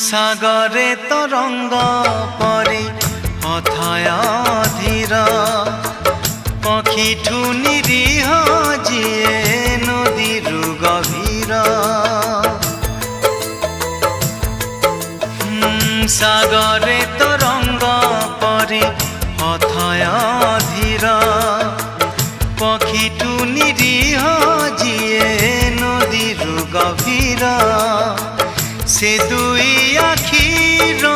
সাগরে তরঙ্গ পরি অথায় ধীর পক্ষীঠু নিরীহ যিয়ে নদীর গভীর সাগরে তরঙ্গ পরি অথায় ধীর পক্ষীঠু নিরীহ যিয়ে নদীর গভীর से दुई आखिर